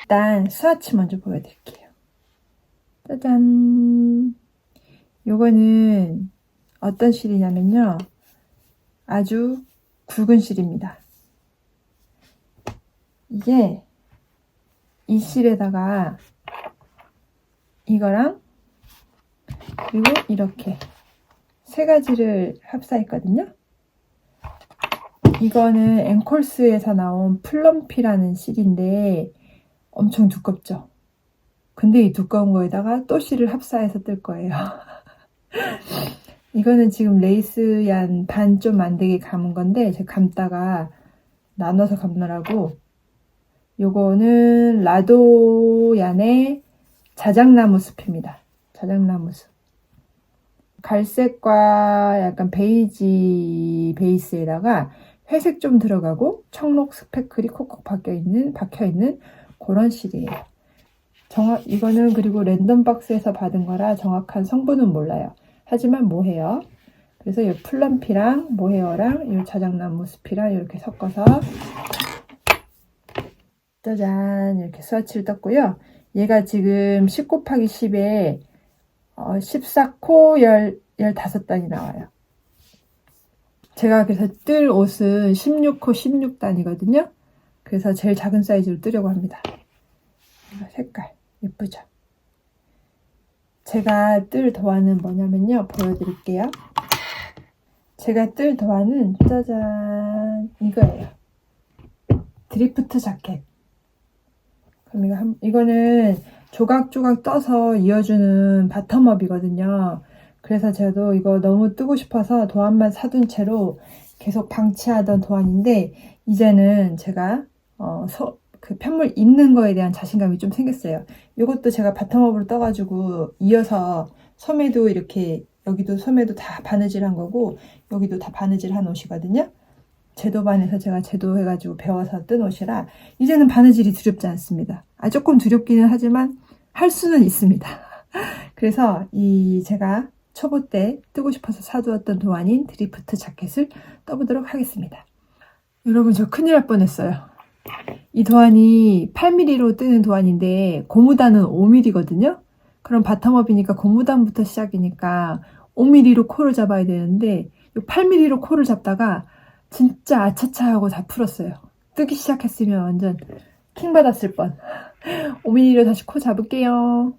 일단 스와치 먼저 보여드릴게요. 짜잔. 요거는 어떤 실이냐면요, 아주 굵은 실입니다. 이게 이 실에다가 이거랑 그리고 이렇게 세 가지를 합사했거든요. 이거는 앵콜스에서 나온 플럼피라는 실인데 엄청 두껍죠. 근데 이 두꺼운 거에다가 또 실을 합사해서 뜰 거예요. 이거는 지금 레이스 얀 반 좀 안되게 감은 건데 제가 감다가 나눠서 감느라고. 요거는 라도얀의 자작나무 숲입니다. 자작나무 숲. 갈색과 약간 베이지 베이스에다가 회색 좀 들어가고 청록 스패클이 콕콕 박혀있는 그런 실이에요. 이거는 그리고 랜덤 박스에서 받은 거라 정확한 성분은 몰라요. 하지만 모헤어. 그래서 이 플럼피랑 모헤어랑 이 자작나무 숲이랑 이렇게 섞어서 짜잔 이렇게 스와치를 떴고요. 얘가 지금 10 곱하기 10에 14코 15단이 나와요. 제가 그래서 뜰 옷은 16코 16단이거든요. 그래서 제일 작은 사이즈로 뜨려고 합니다. 색깔 예쁘죠? 제가 뜰 도안은 뭐냐면요, 보여드릴게요. 제가 뜰 도안은 짜잔 이거예요. 드리프트 자켓. 그럼 이거는 조각조각 떠서 이어주는 바텀업이거든요. 그래서 저도 이거 너무 뜨고 싶어서 도안만 사둔 채로 계속 방치하던 도안인데, 이제는 제가 그 편물 입는 거에 대한 자신감이 좀 생겼어요. 이것도 제가 바텀업으로 떠가지고 이어서 소매도 이렇게, 여기도 소매도 다 바느질 한 거고 여기도 다 바느질 한 옷이거든요. 제도반에서 제가 제도해가지고 배워서 뜬 옷이라 이제는 바느질이 두렵지 않습니다. 조금 두렵기는 하지만 할 수는 있습니다. 그래서 제가 초보 때 뜨고 싶어서 사두었던 도안인 드리프트 자켓을 떠보도록 하겠습니다. 여러분, 저 큰일 날 뻔했어요. 이 도안이 8mm로 뜨는 도안인데 고무단은 5mm거든요. 그럼 바텀업이니까 고무단부터 시작이니까 5mm로 코를 잡아야 되는데 8mm로 코를 잡다가 진짜 아차차 하고 다 풀었어요. 뜨기 시작했으면 완전 킹 받았을 뻔. 5mm로 다시 코 잡을게요.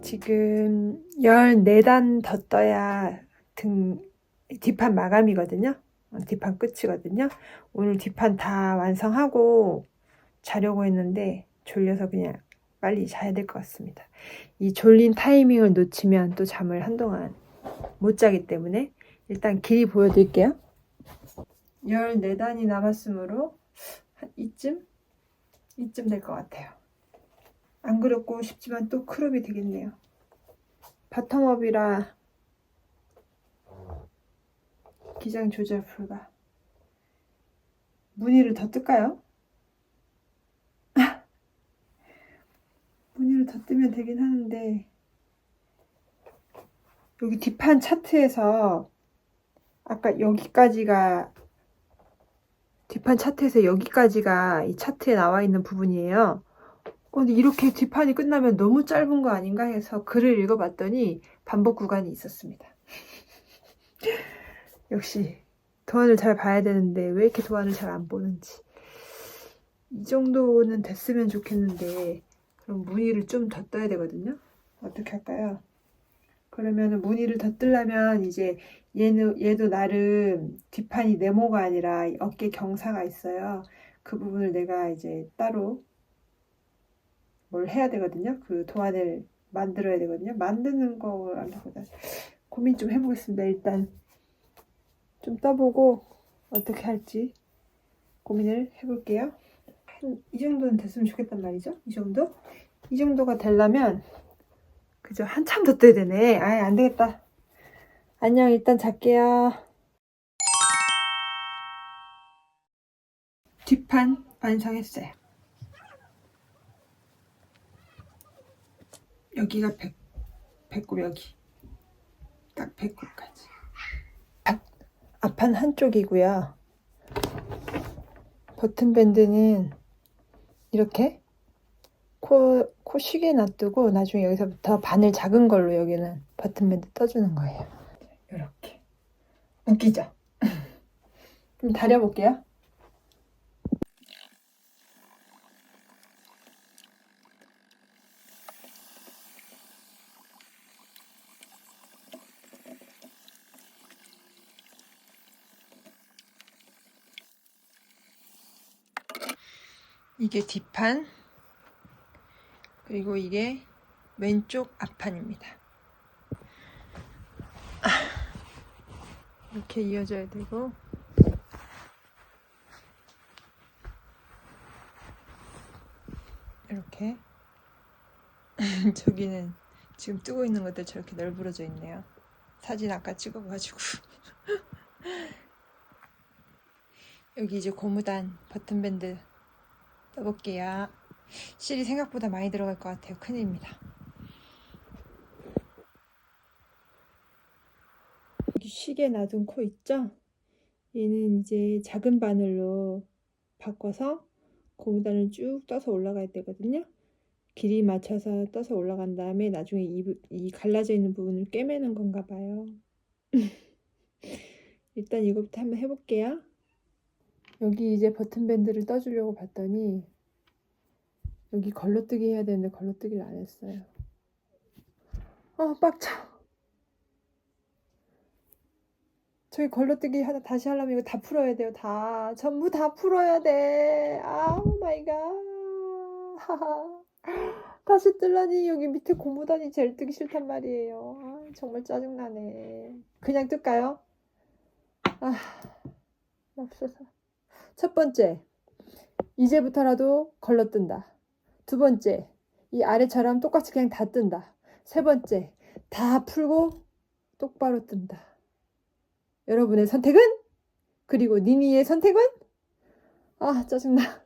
지금 14단 더 떠야 뒷판 마감이거든요. 뒷판 끝이거든요. 오늘 뒷판 다 완성하고 자려고 했는데 졸려서 그냥 빨리 자야 될 것 같습니다. 이 졸린 타이밍을 놓치면 또 잠을 한동안 못 자기 때문에 일단 길이 보여드릴게요. 14단이 남았으므로 한 이쯤 될 것 같아요. 안 그렇고 싶지만 또 크롭이 되겠네요. 바텀업이라 기장 조절 불가. 무늬를 더 뜰까요? 무늬를 더 뜨면 되긴 하는데, 여기 뒷판 차트에서 아까 여기까지가, 뒷판 차트에서 여기까지가 이 차트에 나와 있는 부분이에요. 근데 이렇게 뒷판이 끝나면 너무 짧은 거 아닌가 해서 글을 읽어봤더니 반복 구간이 있었습니다. 역시 도안을 잘 봐야 되는데 왜 이렇게 도안을 잘 안 보는지. 이 정도는 됐으면 좋겠는데, 그럼 무늬를 좀 더 떠야 되거든요. 어떻게 할까요? 그러면 무늬를 더 뜨려면 이제 얘도 나름 뒷판이 네모가 아니라 어깨 경사가 있어요. 그 부분을 내가 이제 따로 뭘 해야 되거든요. 그 도안을 만들어야 되거든요. 만드는 거라기보다 고민 좀 해보겠습니다. 일단 좀 떠보고 어떻게 할지 고민을 해볼게요. 이 정도는 됐으면 좋겠단 말이죠. 이 정도가 되려면 그죠? 한참 더 떠야 되네. 아이, 안 되겠다. 안녕, 일단 잘게요. 뒷판 완성했어요. 여기가 배꼽 여기. 딱 배꼽까지. 앞판 한쪽이고요. 버튼 밴드는 이렇게 코 쉬게 놔두고 나중에 여기서부터 바늘 작은 걸로 여기는 버튼 밴드 떠주는 거예요. 이렇게. 웃기죠? 좀 다려볼게요. 이게 뒷판, 그리고 이게 왼쪽 앞판입니다. 이렇게 이어져야 되고, 이렇게 저기는 지금 뜨고 있는 것들 저렇게 널브러져 있네요. 사진 아까 찍어가지고. 여기 이제 고무단 버튼밴드 떠볼게요. 실이 생각보다 많이 들어갈 것 같아요. 큰일입니다. 여기 쉬게 놔둔 코 있죠? 얘는 이제 작은 바늘로 바꿔서 고무단을 쭉 떠서 올라가야 되거든요. 길이 맞춰서 떠서 올라간 다음에 나중에 이 갈라져 있는 부분을 꿰매는 건가 봐요. 일단 이거부터 한번 해볼게요. 여기 이제 버튼밴드를 떠주려고 봤더니 여기 걸러뜨기 해야 되는데 걸러뜨기를 안 했어요. 빡쳐. 저기 걸러뜨기 다시 하려면 이거 다 풀어야 돼요. 전부 다 풀어야 돼. 아우 마이 갓. 다시 뜰라니 여기 밑에 고무단이 제일 뜨기 싫단 말이에요. 정말 짜증나네. 그냥 뜰까요? 맙소사. 첫 번째, 이제부터라도 걸러뜬다. 두 번째, 이 아래처럼 똑같이 그냥 다 뜬다. 세 번째, 다 풀고 똑바로 뜬다. 여러분의 선택은? 그리고 니니의 선택은? 짜증나.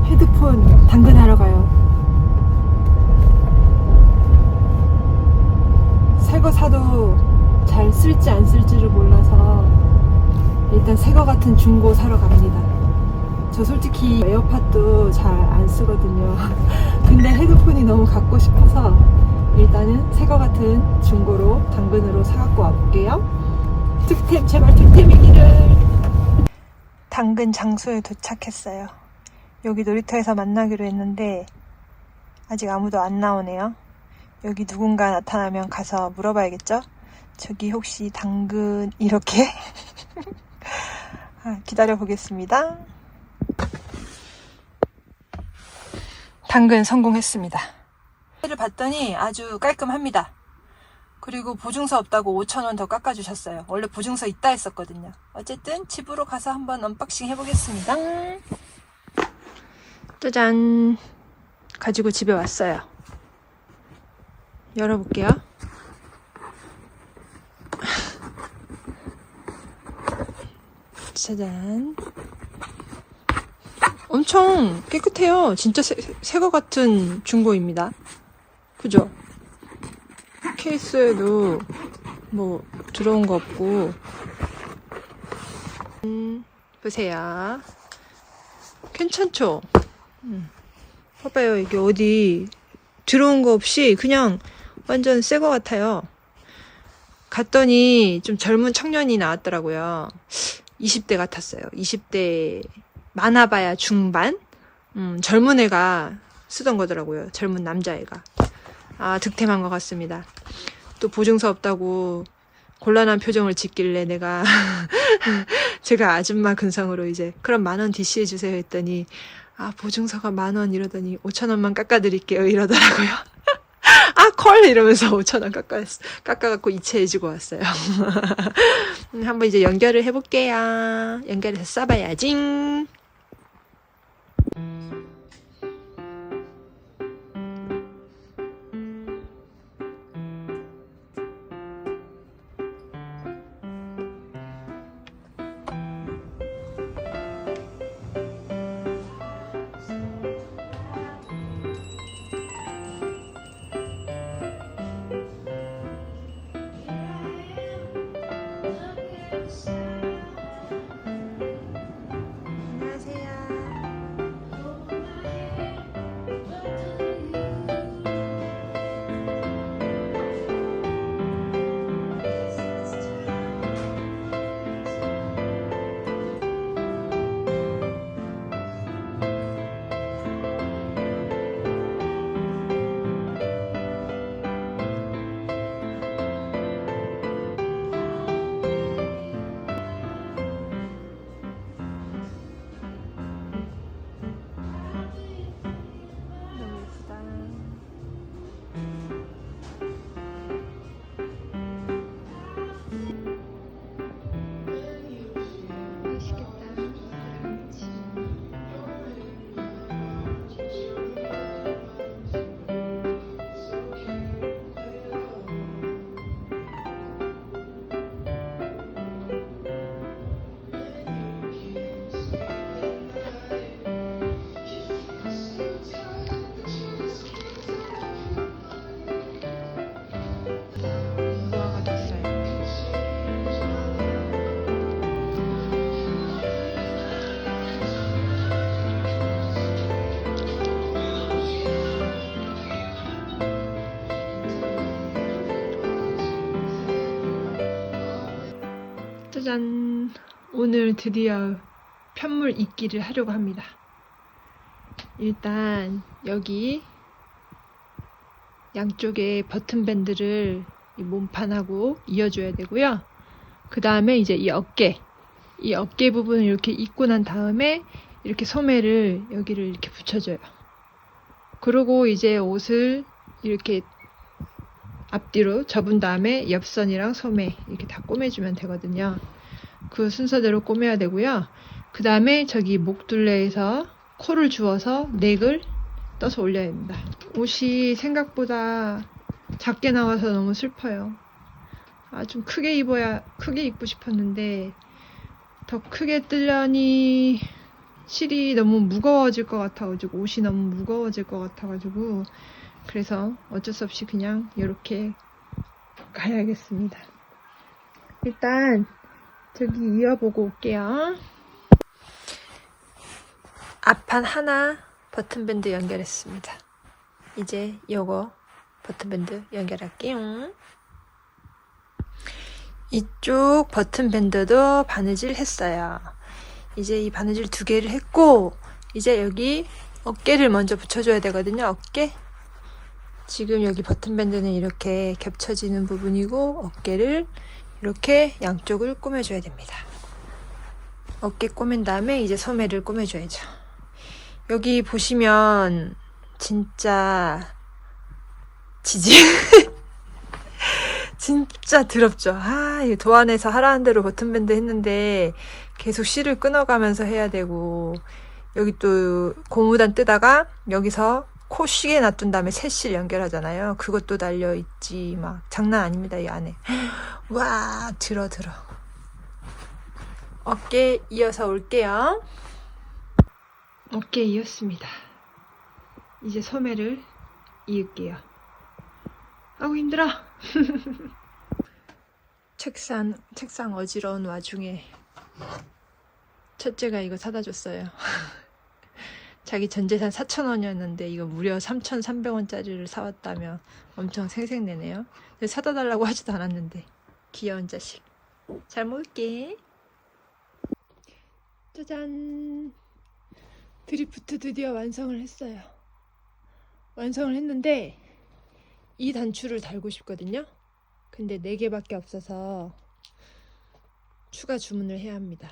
핸드폰 당근하러 가요. 새 거 사도 잘 쓸지 안 쓸지를 몰라서 일단 새 거 같은 중고 사러 갑니다. 저 솔직히 에어팟도 잘 안 쓰거든요. 근데 헤드폰이 너무 갖고 싶어서 일단은 새 거 같은 중고로 당근으로 사갖고 와볼게요. 득템, 제발 득템이기를. 당근 장소에 도착했어요. 여기 놀이터에서 만나기로 했는데 아직 아무도 안 나오네요. 여기 누군가 나타나면 가서 물어봐야겠죠? 저기 혹시 당근 이렇게 기다려 보겠습니다. 당근 성공했습니다. 를 봤더니 아주 깔끔합니다. 그리고 보증서 없다고 5,000원 더 깎아주셨어요. 원래 보증서 있다 했었거든요. 어쨌든 집으로 가서 한번 언박싱 해보겠습니다. 짜잔! 가지고 집에 왔어요. 열어볼게요. 짜잔! 엄청 깨끗해요. 진짜 새거 같은 중고입니다. 그죠? 케이스에도 뭐 들어온 거 없고. 보세요. 괜찮죠? 봐봐요. 이게 어디 들어온 거 없이 그냥 완전 새 거 같아요. 갔더니 좀 젊은 청년이 나왔더라고요. 20대 같았어요. 20대 많아봐야 중반? 젊은 애가 쓰던 거더라고요. 젊은 남자애가. 득템한 것 같습니다. 또 보증서 없다고 곤란한 표정을 짓길래 내가 제가 아줌마 근성으로 이제 그럼 10,000원 DC해 주세요 했더니 보증서가 10,000원 이러더니 5,000원만 깎아드릴게요 이러더라고요. 콜! 이러면서 5,000원 깎아갖고 이체해주고 왔어요. 한번 이제 연결을 해볼게요. 연결해서 써봐야지. 짜잔! 오늘 드디어 편물 입기를 하려고 합니다. 일단 여기 양쪽에 버튼 밴드를 이 몸판하고 이어줘야 되고요. 그 다음에 이제 이 어깨 부분을 이렇게 입고 난 다음에 이렇게 소매를 여기를 이렇게 붙여줘요. 그리고 이제 옷을 이렇게 앞뒤로 접은 다음에 옆선이랑 소매 이렇게 다 꼬매주면 되거든요. 그 순서대로 꼬매야 되고요. 그 다음에 저기 목둘레에서 코를 주어서 넥을 떠서 올려야 됩니다. 옷이 생각보다 작게 나와서 너무 슬퍼요. 좀 크게 입고 싶었는데 더 크게 뜨려니 실이 너무 무거워질 것 같아가지고 옷이 너무 무거워질 것 같아가지고 그래서 어쩔 수 없이 그냥 이렇게 가야겠습니다. 일단 저기 이어보고 올게요. 앞판 하나 버튼밴드 연결했습니다. 이제 요거 버튼밴드 연결할게요. 이쪽 버튼밴드도 바느질 했어요. 이제 이 바느질 2개를 했고 이제 여기 어깨를 먼저 붙여줘야 되거든요. 어깨. 지금 여기 버튼밴드는 이렇게 겹쳐지는 부분이고 어깨를 이렇게 양쪽을 꼬매줘야 됩니다. 어깨 꼬맨 다음에 이제 소매를 꼬매줘야죠. 여기 보시면 진짜 지지 진짜 더럽죠. 이 도안에서 하라는 대로 버튼밴드 했는데 계속 실을 끊어가면서 해야 되고, 여기 또 고무단 뜨다가 여기서 코 쉬게 놔둔 다음에 새 실 연결하잖아요. 그것도 달려있지. 막 장난 아닙니다, 이 안에. 와, 들어. 어깨 이어서 올게요. 어깨 이었습니다. 이제 소매를 이을게요. 아우 힘들어. 책상 어지러운 와중에 첫째가 이거 사다 줬어요. 자기 전 재산 4,000원이었는데 이거 무려 3,300원짜리를 사왔다며 엄청 생색내네요. 근데 사다 달라고 하지도 않았는데. 귀여운 자식. 잘 먹을게. 짜잔. 드리프트 드디어 완성을 했어요. 완성을 했는데 이 단추를 달고 싶거든요. 근데 4개밖에 없어서 추가 주문을 해야 합니다.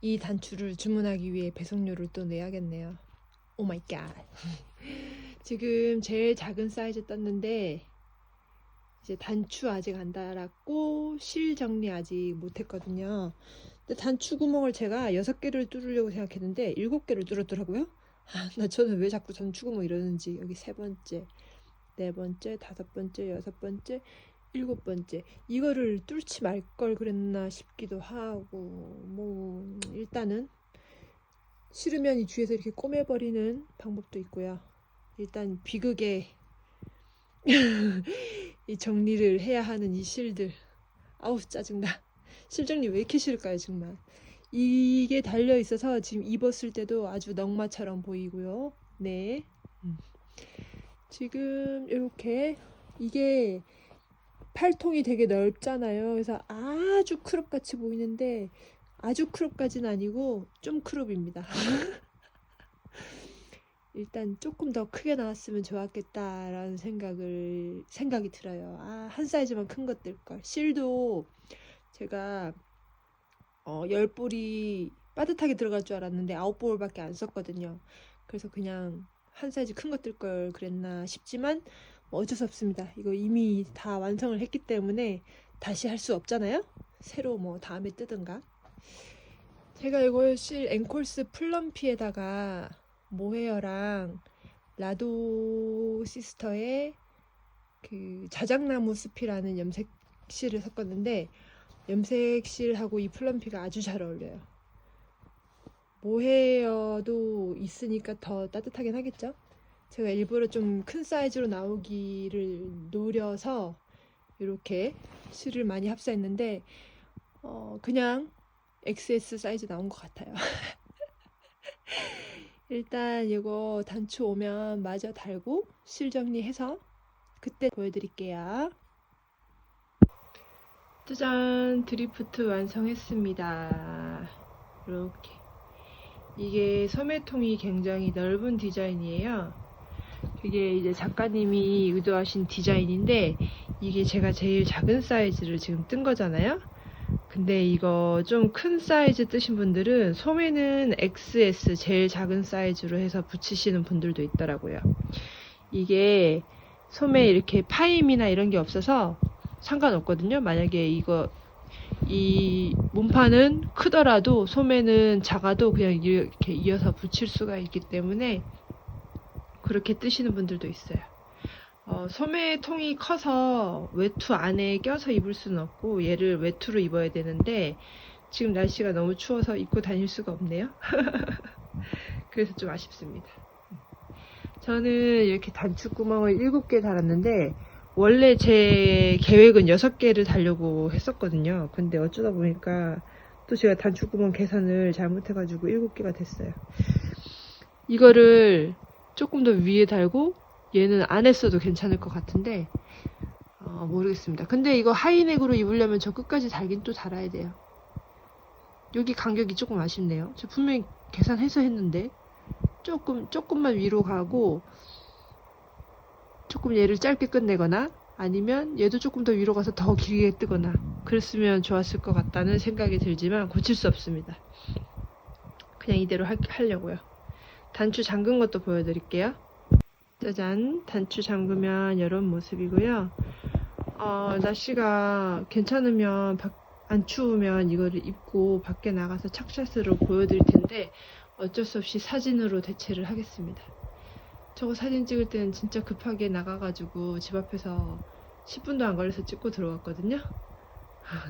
이 단추를 주문하기 위해 배송료를 또 내야겠네요. 오 마이 갓. 지금 제일 작은 사이즈 떴는데 이제 단추 아직 안 달았고 실 정리 아직 못했거든요. 근데 단추 구멍을 제가 6개를 뚫으려고 생각했는데 7개를 뚫었더라고요. 저는 왜 자꾸 단추 구멍 이러는지. 여기 3번째, 4번째, 5번째, 6번째, 7번째. 이거를 뚫지 말 걸 그랬나 싶기도 하고, 뭐 일단은 싫으면 이 뒤에서 이렇게 꼬매버리는 방법도 있고요. 일단 비극의 이 정리를 해야 하는 이 실들. 아우 짜증나. 실 정리 왜 이렇게 싫을까요 정말. 이게 달려 있어서 지금 입었을 때도 아주 넝마처럼 보이고요. 네. 지금 이렇게 이게 팔통이 되게 넓잖아요. 그래서 아주 크롭 같이 보이는데 아주 크롭까지는 아니고 좀 크롭입니다. 일단 조금 더 크게 나왔으면 좋았겠다라는 생각이 들어요. 한 사이즈만 큰 것 뜰걸. 실도 제가 10볼이 빠듯하게 들어갈 줄 알았는데 9볼밖에 안 썼거든요. 그래서 그냥 한 사이즈 큰 것 뜰 걸 그랬나 싶지만 뭐 어쩔 수 없습니다. 이거 이미 다 완성을 했기 때문에 다시 할 수 없잖아요. 새로 뭐 다음에 뜨든가. 제가 이거 실 앵콜스 플럼피에다가 모헤어랑 라도 시스터의 그 자작나무 숲이라는 염색 실을 샀었는데 염색 실하고 이 플럼피가 아주 잘 어울려요. 모헤어도 있으니까 더 따뜻하긴 하겠죠. 제가 일부러 좀 큰 사이즈로 나오기를 노려서 이렇게 실을 많이 합사했는데 그냥 XS 사이즈 나온 것 같아요. 일단 이거 단추 오면 마저 달고 실 정리해서 그때 보여드릴게요. 짜잔, 드리프트 완성했습니다. 이렇게. 이게 소매통이 굉장히 넓은 디자인이에요. 그게 이제 작가님이 의도하신 디자인인데 이게 제가 제일 작은 사이즈를 지금 뜬 거잖아요. 근데 이거 좀 큰 사이즈 뜨신 분들은 소매는 XS 제일 작은 사이즈로 해서 붙이시는 분들도 있더라고요. 이게 소매 이렇게 파임이나 이런 게 없어서 상관없거든요. 만약에 이 몸판은 크더라도 소매는 작아도 그냥 이렇게 이어서 붙일 수가 있기 때문에 그렇게 뜨시는 분들도 있어요. 소매통이 커서 외투 안에 껴서 입을 수는 없고 얘를 외투로 입어야 되는데 지금 날씨가 너무 추워서 입고 다닐 수가 없네요. 그래서 좀 아쉽습니다. 저는 이렇게 단추구멍을 7개 달았는데 원래 제 계획은 6개를 달려고 했었거든요. 근데 어쩌다 보니까 또 제가 단추구멍 계산을 잘못해가지고 7개가 됐어요. 이거를 조금 더 위에 달고 얘는 안 했어도 괜찮을 것 같은데 모르겠습니다. 근데 이거 하이넥으로 입으려면 저 끝까지 달긴 또 달아야 돼요. 여기 간격이 조금 아쉽네요. 저 분명히 계산해서 했는데 조금만 위로 가고 조금 얘를 짧게 끝내거나 아니면 얘도 조금 더 위로 가서 더 길게 뜨거나 그랬으면 좋았을 것 같다는 생각이 들지만 고칠 수 없습니다. 그냥 이대로 하려고요. 단추 잠근 것도 보여드릴게요. 짜잔, 단추 잠그면 이런 모습이고요. 날씨가 괜찮으면 안 추우면 이거를 입고 밖에 나가서 착샷으로 보여드릴 텐데 어쩔 수 없이 사진으로 대체를 하겠습니다. 저거 사진 찍을 때는 진짜 급하게 나가가지고 집 앞에서 10분도 안 걸려서 찍고 들어왔거든요.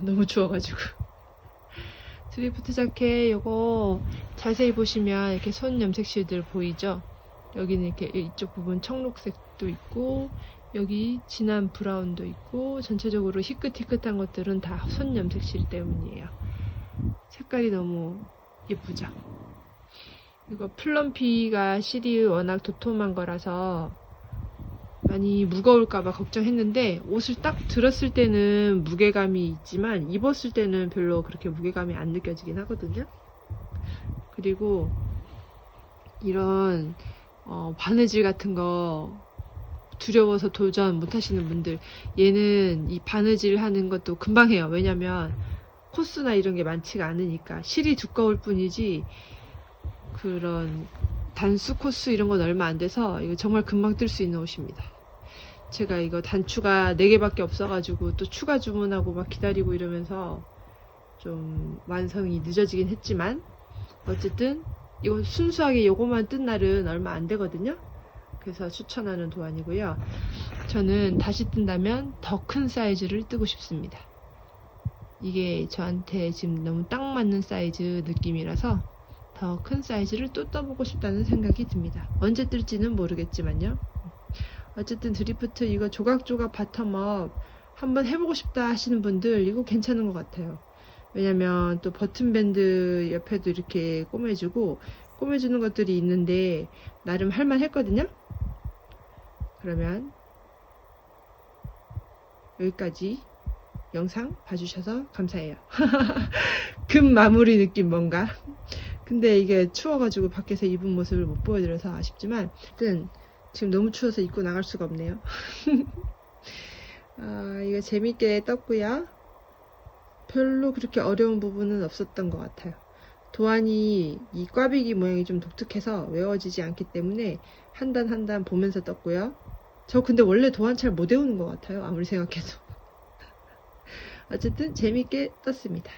너무 추워가지고. 드리프트 자켓 요거 자세히 보시면 이렇게 손 염색실들 보이죠? 여기는 이렇게 이쪽 부분 청록색도 있고 여기 진한 브라운도 있고 전체적으로 희끗희끗한 것들은 다 손 염색실 때문이에요. 색깔이 너무 예쁘죠? 이거 플럼피가 실이 워낙 도톰한 거라서 많이 무거울까봐 걱정했는데 옷을 딱 들었을 때는 무게감이 있지만 입었을 때는 별로 그렇게 무게감이 안 느껴지긴 하거든요. 그리고 이런 바느질 같은 거 두려워서 도전 못 하시는 분들, 얘는 이 바느질 하는 것도 금방 해요. 왜냐면 코스나 이런 게 많지가 않으니까. 실이 두꺼울 뿐이지 그런 단수 코스 이런 건 얼마 안 돼서 이거 정말 금방 뜰 수 있는 옷입니다. 제가 이거 단추가 4개밖에 없어가지고 또 추가 주문하고 막 기다리고 이러면서 좀 완성이 늦어지긴 했지만 어쨌든 이거 순수하게 요거만 뜬 날은 얼마 안 되거든요. 그래서 추천하는 도안이고요. 저는 다시 뜬다면 더 큰 사이즈를 뜨고 싶습니다. 이게 저한테 지금 너무 딱 맞는 사이즈 느낌이라서 더 큰 사이즈를 또 떠보고 싶다는 생각이 듭니다. 언제 뜰지는 모르겠지만요. 어쨌든 드리프트 이거 조각조각 바텀업 한번 해보고 싶다 하시는 분들 이거 괜찮은 것 같아요. 왜냐면 또 버튼밴드 옆에도 이렇게 꼬매주는 것들이 있는데 나름 할만했거든요. 그러면 여기까지 영상 봐주셔서 감사해요. 금 마무리 느낌 뭔가. 근데 이게 추워가지고 밖에서 입은 모습을 못 보여드려서 아쉽지만 하여튼 지금 너무 추워서 입고 나갈 수가 없네요. 이거 재밌게 떴고요. 별로 그렇게 어려운 부분은 없었던 것 같아요. 도안이 이 꽈배기 모양이 좀 독특해서 외워지지 않기 때문에 한 단 한 단 보면서 떴고요. 저 근데 원래 도안 잘 못 외우는 것 같아요. 아무리 생각해도. 어쨌든 재밌게 떴습니다.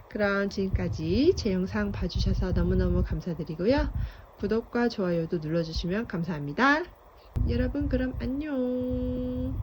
그럼 지금까지 제 영상 봐주셔서 너무너무 감사드리고요. 구독과 좋아요도 눌러주시면 감사합니다. 여러분 그럼 안녕.